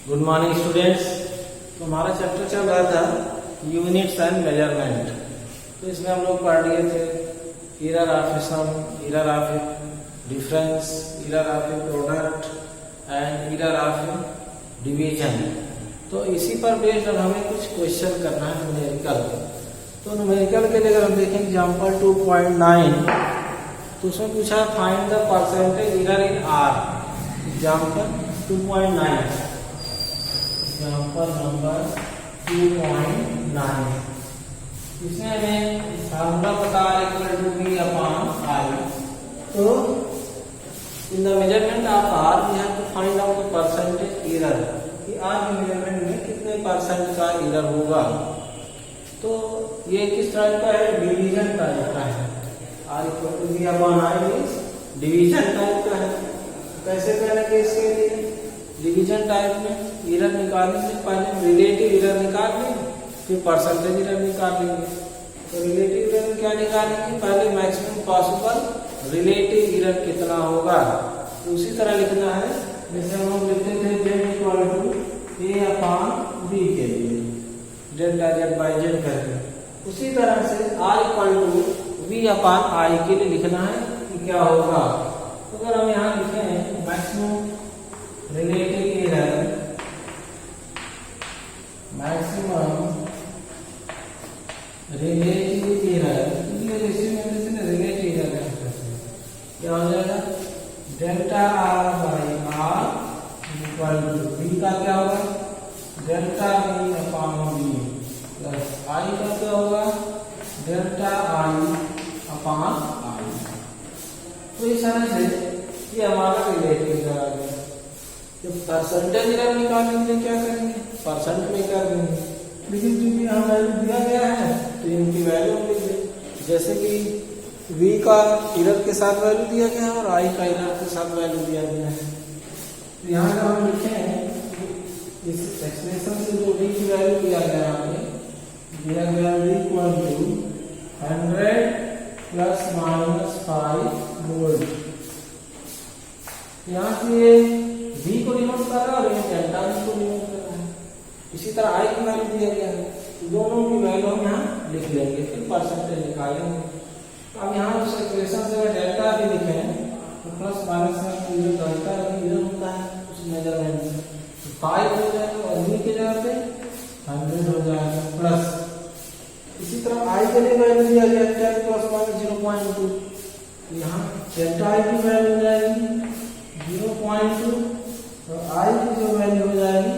Good morning students. तो हमारा chapter चल रहा था यूनिट्स एंड मेजरमेंट। तो इसमें हम लोग पढ़ लिए थे error of sum, error of difference, error of product and error of division. तो इसी पर बेस्ड अब हमें कुछ क्वेश्चन करना है न्यूमेरिकल। तो न्यूमेरिकल के लिए अगर हम देखें एग्जाम्पल 2.9 तो उसमें पूछा है find the percentage error in R. Example 2.9 example number 2.9 इसमें हमें फार्मूला पता है equal to B upon I. तो in the measurement of R we have to find out the percentage error कि आर के मेजरमेंट में कितने परसेंट का एरर होगा। तो ये किस टाइप का है? डिवीजन टाइप का है। R equal to B upon I means division type का है। कैसे करेंगे इसके लिए? डिवीजन टाइप में एरर निकालने से पहले रिलेटिव एरर निकाल लेंगे, फिर परसेंटेज एरर निकाल लेंगे। तो रिलेटिव एरर क्या निकालेंगे? पहले मैक्सिमम पॉसिबल रिलेटिव एरर कितना होगा। तो उसी तरह लिखना है जैसे हम लोग लिखते थे z equal to a upon b के लिए डेल्टा z बाई z करके। उसी तरह से r equal to v upon i के लिए लिखना है कि क्या होगा। तो अगर हम यहाँ लिखें maximum relative error, maximum relative error relative error क्या हो जाएगा? Delta R by R equal to B का क्या होगा? Delta B upon B plus I का क्या होगा? Delta I upon I. तो इस तरह से ये हमारा रिलेटिव एरर आ गया। तो परसेंटेज एरर निकालने के लिए क्या करेंगे? परसेंट में कर देंगे, लेकिन क्योंकि यहाँ वैल्यू दिया गया है तो इनकी वैल्यू लिख दें। जैसे कि v का एरर के साथ वैल्यू दिया गया है और i का एरर के साथ वैल्यू दिया गया है। तो यहाँ अगर हम लिखें इस एक्सप्रेशन से जो v की वैल्यू दिया गया है, दिया गया v equal to 100 plus minus 5 volt. यहाँ से v को डिनोट कर रहा है और ये डेल्टा v को डिनोट कर रहा है। इसी तरह i की वैल्यू दिया गया है, दोनों की वैल्यू हम यहाँ लिख लेंगे, फिर परसेंटेज निकालेंगे। तो अब यहाँ उस इक्वेशन से अगर डेल्टा भी लिखें तो प्लस माइनस में जो डेल्टा इधर होता है उस मेजरमेंट में 5 हो जाएगा और v के जगह पे 100 हो जाएगा प्लस। इसी तरह i के लिए वैल्यू दिया गया 10 प्लस माइनस 0.2। तो यहाँ डेल्टा i की वैल्यू हो जाएगी 0.2 और i की जो वैल्यू हो जाएगी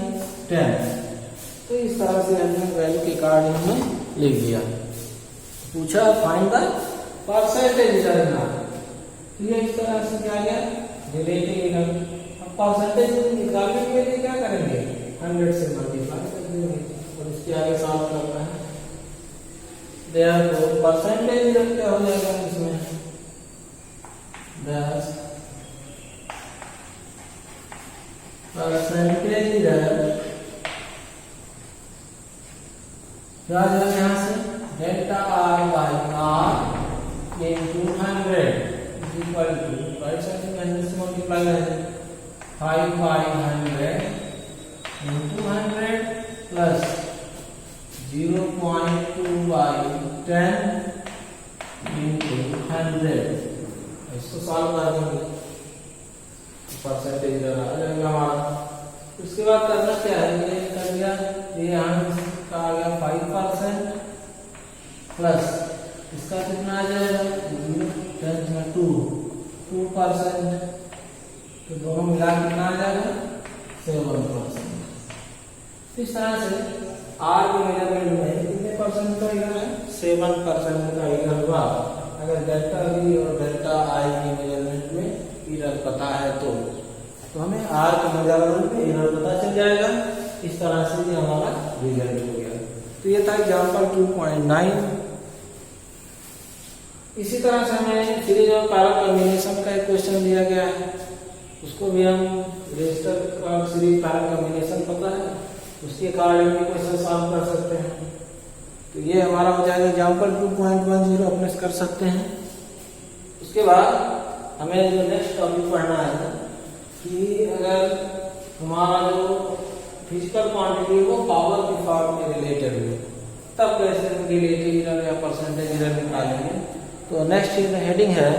10। तो इस तरह से हमने वैल्यू के कार्ड में लिख दिया। पूछा फाइंड द परसेंटेज एरर ना, तो ये इस तरह से क्या गया? Relative error. अब परसेंटेज निकालने के लिए क्या करेंगे? 100 से मल्टीप्लाई कर देंगे और इसके आगे सॉल्व करना है। देयरफॉर परसेंटेज एरर क्या हो जाएगा इसमें? 10 परसेंटेज एरर क्या आ जाएगा यहाँ से? Delta R by R into 100 equal to right side में 100 से मल्टीप्लाई करेंगे 5 by 100 into 100 plus 0.2 by 10 into 100। इसको सॉल्व कर देंगे, परसेंटेज आ जाएगा हमारा। उसके बाद करना क्या है? ये कर दिया, ये यहाँ का आ गया 5% प्लस इसका कितना आ जाएगा? 2%। तो दोनों मिला कितना आ जाएगा? 7%। इस तरह से आर के मेजरमेंट में कितने परसेंट का एरर है? 7% का एरर हुआ। अगर डेल्टा वी और डेल्टा आई के मेजरमेंट में एरर पता है तो हमें आर के मेजरमेंट में एरर पता चल जाएगा। इस तरह से ये हमारा रिजल्ट हो गया। तो ये था एग्जाम्पल 2.9। इसी तरह से हमें सीरीज और पैरल कॉम्बिनेशन का एक क्वेश्चन दिया गया है, उसको भी हम रजिस्टर का सीरीज पैरल कॉम्बिनेशन पता है, उसके कारण भी क्वेश्चन सॉल्व कर सकते हैं। तो ये हमारा हो जाएगा एग्जाम्पल 2.10 अपने कर सकते हैं। उसके बाद हमें जो नेक्स्ट टॉपिक पढ़ना है कि अगर हमारा जो फिजिकल क्वांटिटी वो पावर के फॉर्म में रिलेटेड हो, तब कैसे रिलेटिव एरर या परसेंटेज एरर निकालेंगे। तो नेक्स्ट इसमें हेडिंग है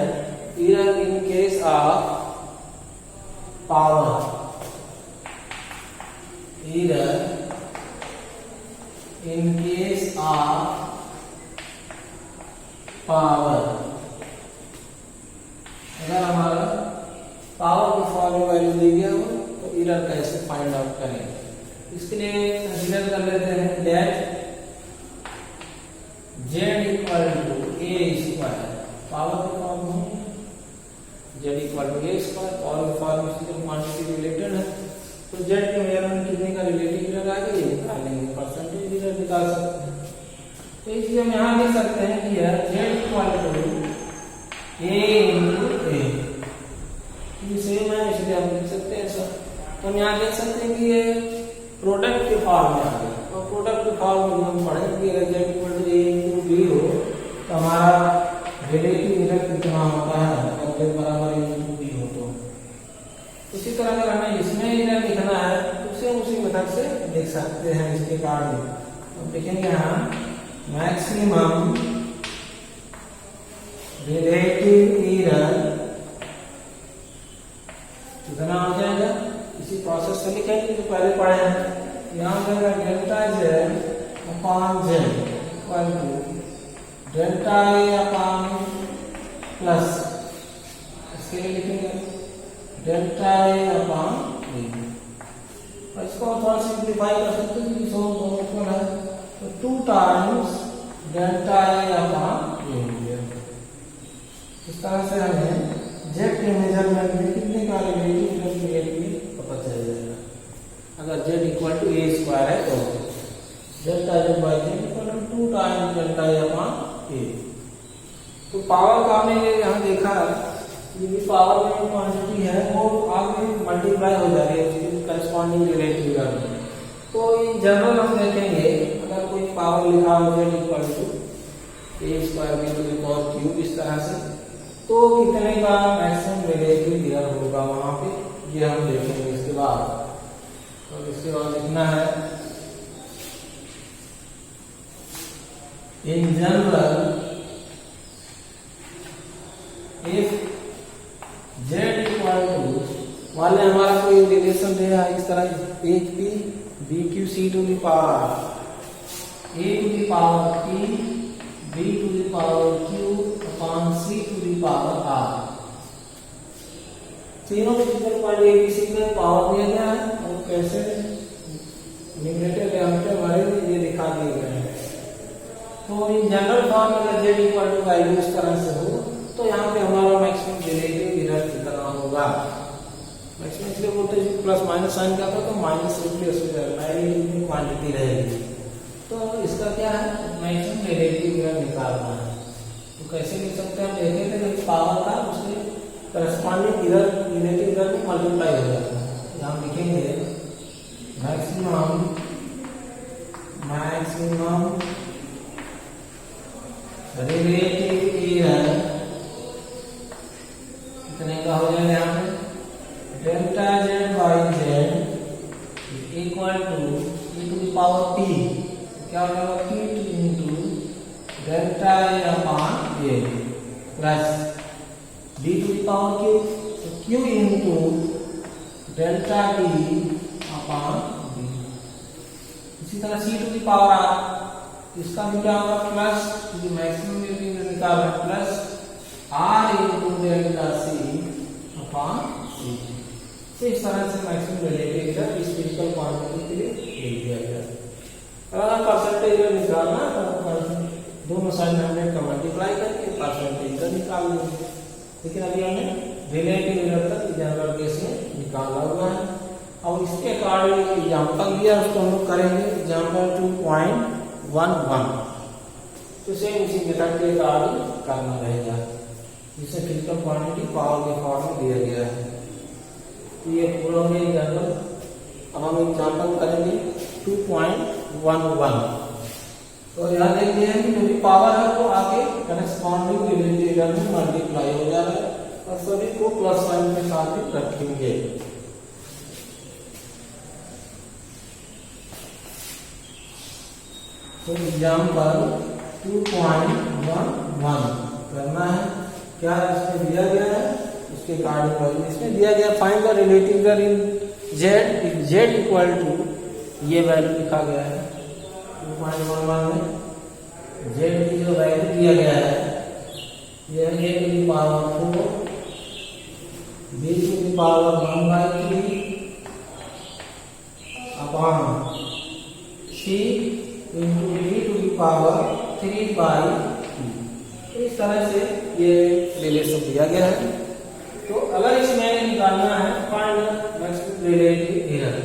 error in case of power, error in case of power. अगर हमारा पावर की फॉर्म में वैल्यू दी गया हो तो एरर कैसे फाइंड आउट करें। इसके लिए कंसीडर कर लेते हैं that z equal to a square, power की फॉर्म में z equal to a square, power की फॉर्म में फिजिकल क्वांटिटी रिलेटेड है, तो z के मेजरमेंट कितने का रिलेटिव एरर आ गई निकाल लेंगे, परसेंटेज एरर निकाल सकते हैं। तो इसलिए हम यहाँ लिख सकते हैं कि यार z equal to a into a, ये सेम है इसलिए हम लिख सकते हैं ऐसा। तो हम यहाँ लिख सकते हैं कि ये प्रोडक्ट के फॉर्म में आ गया, और प्रोडक्ट के फॉर्म में हम पढ़ेंगे अगर z equal to a into b हो तो हमारा रिलेटिव एरर कितना होता है, अगर z बराबर a इंटू b हो तो। इसी तरह अगर हमें इसमें एरर लिखना है तो सेम उसी मेथड से लिख सकते हैं इसके कारण। तो देखेंगे यहाँ मैक्सिमम रिलेटिव एरर कितना हो जाएगा, इसी प्रोसेस से लिखेंगे जो पहले पढ़े हैं। यहाँ पर delta z upon z equal to delta a upon plus, इसके लिए लिखेंगे डेल्टा a अपॉन b। और इसको थोड़ा सिंप्लीफाई कर सकते हैं कि दोनों इक्वल है, तो 2 times delta a upon a हो गया। इस तरह से हमें z के मेजरमेंट में कितने का रिलेटिव एरर पता चल जाएगा। अगर z equal to a square है तो delta z by z equal to 2 times delta a upon a। तो पावर का हमने यहाँ देखा ये भी पावर में क्वांटिटी है वो आगे मल्टीप्लाई हो जाएगी उसकी करस्पॉन्डिंग रिलेटिव एरर। तो इन जनरल हम देखेंगे अगर कोई पावर लिखा हो z equal to a square b to the power cube इस तरह से, तो कितने का मैक्सिमम रिलेटिव एरर होगा वहां पे, ये हम देखेंगे इसके बाद। तो इसके बाद लिखना है in general if z equal to मान लें हमारा कोई रिलेशन दे रहा है इस तरह a p b q c to the power a to the power p b to the power q upon c to the power r। तीनों physical quantity ABC में पावर दिया गया है और कैसे न्यूमरेटर डिनोमिनेटर वाले ये दिखा दिए गए हैं। तो इन जनरल फॉर्म में अगर z इक्वल टू वैल्यू इस तरह से हो तो यहाँ पे हमारा मैक्सिमम रिलेटिव एरर कितना होगा। मैक्सिमम इसलिए बोलते हैं प्लस माइनस साइन का तो माइनस रिप्लेस हो जाएगा, क्वांटिटी रहेगी। तो इसका क्या है मैक्सिमम रिलेटिव एरर निकालना है। तो कैसे लिख सकते हैं, हम देखे थे कि पावर का उसके करस्पॉन्डिंग एरर रिलेटिव एरर में मल्टीप्लाई हो जाता है। यहाँ लिखेंगे मैक्सिमम रिलेटिव एरर कितने का हो जाएगा, यहाँ पे delta z by z equal to e to the power p, क्या हो जाएगा q into delta a upon a plus d to the power q, तो q into delta d upon b। इसी तरह c to the power r, इसका भी क्या होगा प्लस, क्योंकि मैक्सिमम निकाल रहे plus r into delta c upon c। तो इस तरह से मैक्सिमम रिलेटिव एरर इस फिजिकल क्वांटिटी के लिए लिख दिया गया। अगर परसेंटेज एरर निकालना तो दोनों साइड में 100 का मल्टीप्लाई करके परसेंटेज एरर निकाल लेंगे। लेकिन अभी हमने रिलेटिव एरर तक जनरल केस में निकाला हुआ है। और इसके अकॉर्डिंग एग्जाम्पल दिया उसको हम लोग करेंगे एग्जाम्पल 2.11। तो सेम उसी मेथड के अकॉर्डिंग करना रहेगा जिसे फिजिकल क्वांटिटी पावर के फॉर्म में दिया गया है। तो ये पूरा हो गया एग्जाम्पल। अब हम एग्जाम्पल करेंगे 2.11। तो यहाँ देख लिया है कि जो भी पावर है वो आगे करस्पॉन्डिंग रिलेटिव एरर में मल्टीप्लाई हो जा रहा है और सभी को प्लस साइन के साथ ही रखेंगे। तो एग्जाम्पल 2.11 करना है। क्या इसमें दिया गया है, उसके कार्डिंग वैल्यू इसमें दिया गया, find the relative value in Z, Z equal to ये वैल्यू लिखा गया है 2.11 में जेड की जो वैल्यू दिया गया है ये a to the power 4 b to the power 1/3 upon c into d to the power 3/2। इस तरह से ये रिलेशन दिया गया है। तो अगर इसमें निकालना है फाइंड मैक्सिमम रिलेटिव एरर,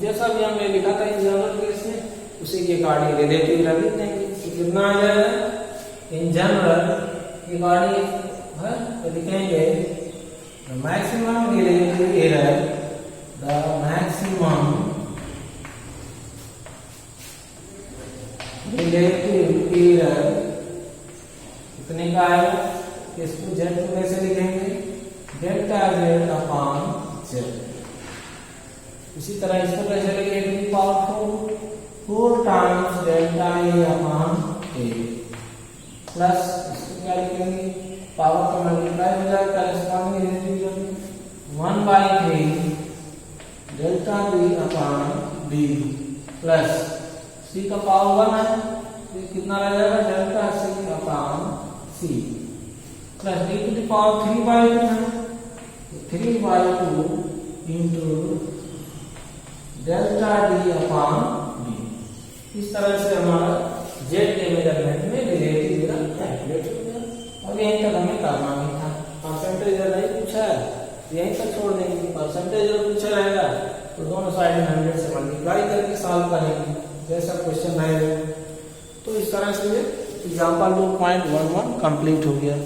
जैसा भी हमने लिखा था इन जनरल केस में उसी के अकॉर्डिंग रिलेटिव एरर लिख देंगे। तो कितना आ जाएगा इन जनरल के अकॉर्डिंग है, तो लिखेंगे maximum relative error, the maximum relative error कितने का आएगा, इसको जेड को कैसे लिखेंगे, डेल्टा जेड अपॉन जेड। इसी तरह इसको कैसे लिखेंगे, power 4 times delta A upon A plus इसको क्या लिखेंगे, पावर का मल्टीप्लाई हो जाएगा corresponding 1/3 delta B upon B plus C का पावर 1 है तो कितना रह जाएगा delta C upon C plus D to the power 3/2 है तो 3/2 into delta D upon D. इस तरह से हमारा जेड के मेजरमेंट में रिलेटिव एरर कैलकुलेट हो गया। और यहीं तक हमें करना नहीं था, परसेंटेज नहीं पूछा है यहीं तक छोड़ देंगे। परसेंटेज अगर पूछा रहेगा तो दोनों साइड में 100 से मल्टीप्लाई करके सॉल्व करेंगे जैसा क्वेश्चन आएगा। तो इस तरह से एग्जाम्पल 2.11 कंप्लीट हो गया।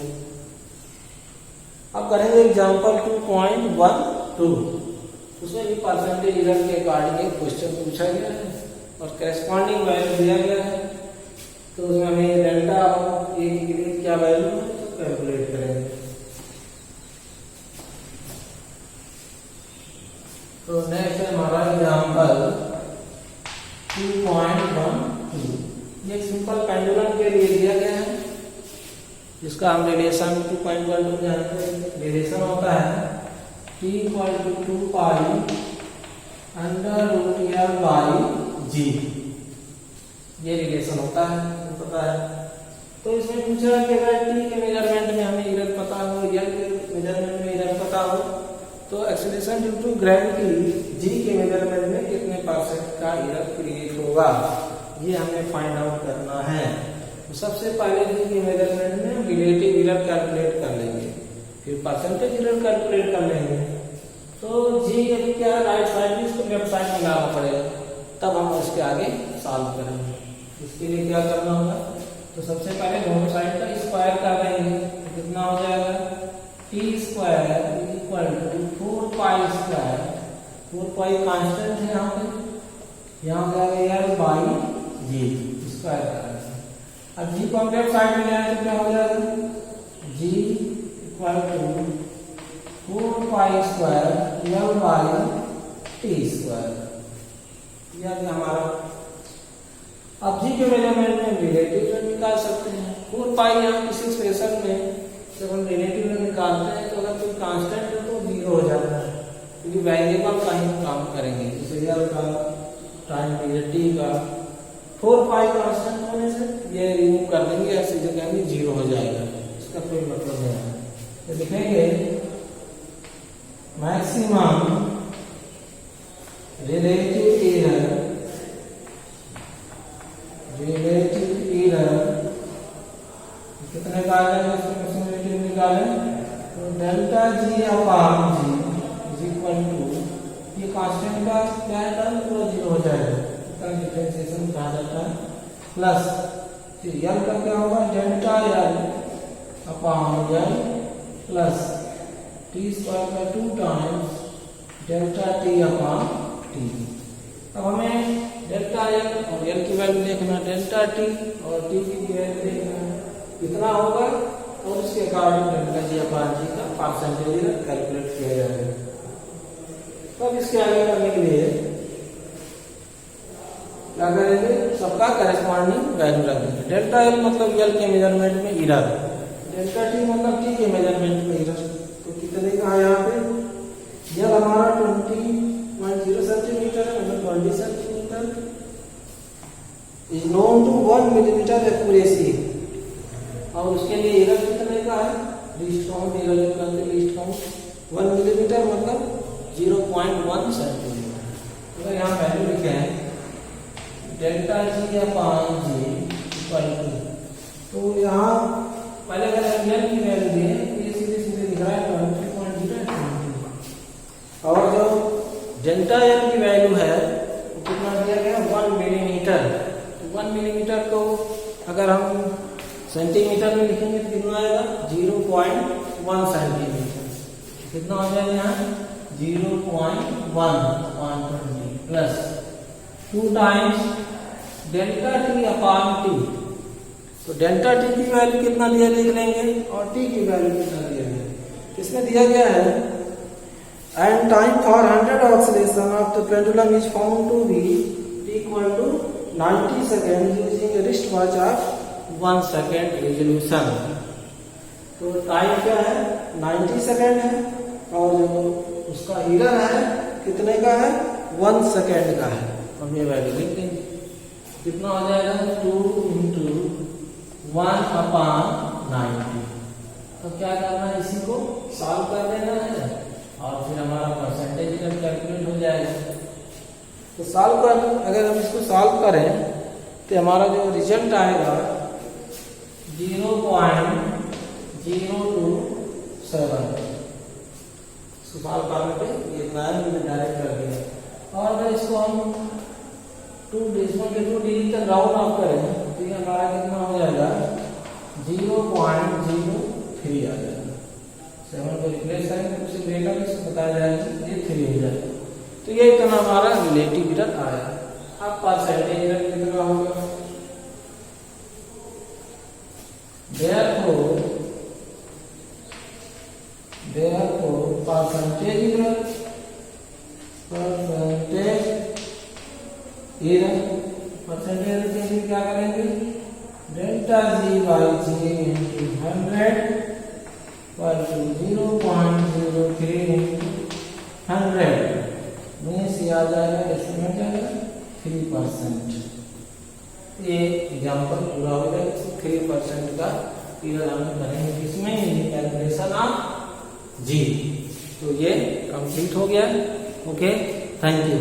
अब करेंगे एग्जाम्पल 2.12, उसमें भी परसेंटेज एरर के अकॉर्डिंग एक क्वेश्चन पूछा गया है और करेस्पॉन्डिंग वैल्यू दिया गया है। तो उसमें हमें डेल्टा और ए की क्या वैल्यू है तो कैलकुलेट करेंगे। तो नेक्स्ट है हमारा एग्जाम्पल 2.12, ये एक सिंपल पेंडुलम के लिए दिया गया है जिसका हम रिलेशन 2.12 जानते हैं। रिलेशन होता है t इक्वल टू 2 √L/g, ये रिलेशन होता है पता है। तो इसमें पूछा कि अगर t के मेजरमेंट में हमें एरर पता हो, L के मेजरमेंट में एरर पता हो तो acceleration due to gravity g के मेजरमेंट में कितने परसेंट का एरर क्रिएट होगा, ये हमें फाइंड आउट करना है। तो सबसे पहले जी के मेजरमेंट में रिलेटिव एरर कैलकुलेट कर लेंगे, फिर परसेंटेज एरर कैलकुलेट कर लेंगे। तो जी यदि क्या राइट साइड में इसको लेफ्ट साइड में लाना पड़ेगा तब हम उसके आगे सॉल्व करेंगे। इसके लिए क्या करना होगा, तो सबसे पहले दोनों साइड का स्क्वायर कर देंगे तो कितना हो जाएगा t² इक्वल टू 4π², 4π कांस्टेंट है यहाँ पे, यहाँ हो जाएगा L/g स्क्वायर करेंगे। अब g को हम लेफ्ट साइड में ले आए तो क्या हो जाएगा g इक्वल टू 4π² L/t², यह हमारा। अब जी के मेजरमेंट में रिलेटिव एरर निकाल सकते हैं। 4π हम किसी एक्सप्रेशन में जब हम रिलेटिव एरर निकालते हैं तो अगर कोई कांस्टेंट है तो 0 हो जाता है क्योंकि वेरिएबल का ही काम करेंगे, जैसे L का टाइम पीरियड t का 4π कांस्टेंट होने से ये रिमूव कर देंगे, ऐसी जगह में 0 हो जाएगा, इसका कोई मतलब नहीं है। तो लिखेंगे मैक्सिमम रिलेटिव एरर कितने का आएगा, रिलेटिव निकालें तो delta G upon G is equal to, ये कांस्टेंट का क्या है टर्म पूरा 0 हो जाएगा, इसका डिफरेंशिएशन कहा जाता है, प्लस यल का क्या होगा डेल्टा यल अपॉन यल प्लस t² का 2 times delta t upon t। अब हमें डेल्टा यल और यल की वैल्यू देखना, डेल्टा t और t की वैल्यू देखना कितना होगा और उसके अकॉर्डिंग डेल्टा जी अपॉन जी का परसेंटेज कैलकुलेट किया जाएगा। तो अब इसके आगे करने के लिए क्या करेंगे, सबका करेस्पॉन्डिंग वैल्यू रख देंगे। डेल्टा एल मतलब एल के मेजरमेंट में एरर, डेल्टा टी मतलब टी के मेजरमेंट में एरर। तो कितने का है यहाँ पे, एल हमारा 20.0 सेंटीमीटर है, मतलब 20 centimetre is known to 1 millimetre accuracy. और उसके लिए एरर कितने का है, लीस्ट काउंट, एरर जो करते हैं लीस्ट काउंट 1 मिलीमीटर मतलब 0.1 सेंटीमीटर। अगर यहाँ वैल्यू लिखे हैं delta G upon G equal to, तो यहाँ पहले अगर एल की वैल्यू दिए तो ये सीधे सीधे दिख रहा है 23.0। और जो डेल्टा एल की वैल्यू है वो कितना दिया गया, 1 मिलीमीटर। तो 1 मिलीमीटर को अगर हम सेंटीमीटर में लिखेंगे तो कितना आएगा, 0.1 सेंटीमीटर। कितना हो जाएगा यहाँ 0.1 plus 2 times delta T upon T. तो डेल्टा टी की वैल्यू कितना दिया देख लेंगे और टी की वैल्यू कितना दिया गया। इसमें दिया गया है and time for 100 oscillation of the pendulum is found to be equal to 90 second using wrist watch of 1 second resolution. तो टाइम क्या है 90 सेकेंड है और जो उसका एरर है कितने का है, 1 सेकेंड का है। हम ये वैल्यू लिख देंगे, कितना हो जाएगा 2 × 1 अपॉन 90। तो क्या करना है, इसी को सॉल्व कर देना है और फिर हमारा परसेंटेज कैलकुलेट हो जाएगा। तो सॉल्व कर, अगर हम इसको सॉल्व करें तो हमारा जो रिजल्ट आएगा 0.027। इसको सॉल्व करने पे ये इतना है, मैंने डायरेक्ट कर दिया। और अगर इसको हम 2 डिजिट तक राउंड ऑफ करें तो ये हमारा कितना हो जाएगा 0.03 आ जाएगा। 7 को रिप्लेस करेंगे तो उसे ग्रेटर इसको बताया जाएगा, ये 3 हो जाएगा। तो ये इतना हमारा रिलेटिव एरर आया। अब परसेंटेज एरर कितना होगा, therefore परसेंटेज एरर के लिए क्या करेंगे, delta G by G into 100 equal to 0.03 × 100 means ये आ जाएगा, एस्टिमेट आएगा 3%। ये एग्जाम्पल पूरा हो गया। 3% का एरर हम करेंगे किसमें, कैलकुलेशन ऑफ जी। तो ये कंप्लीट हो गया। Okay, thank you.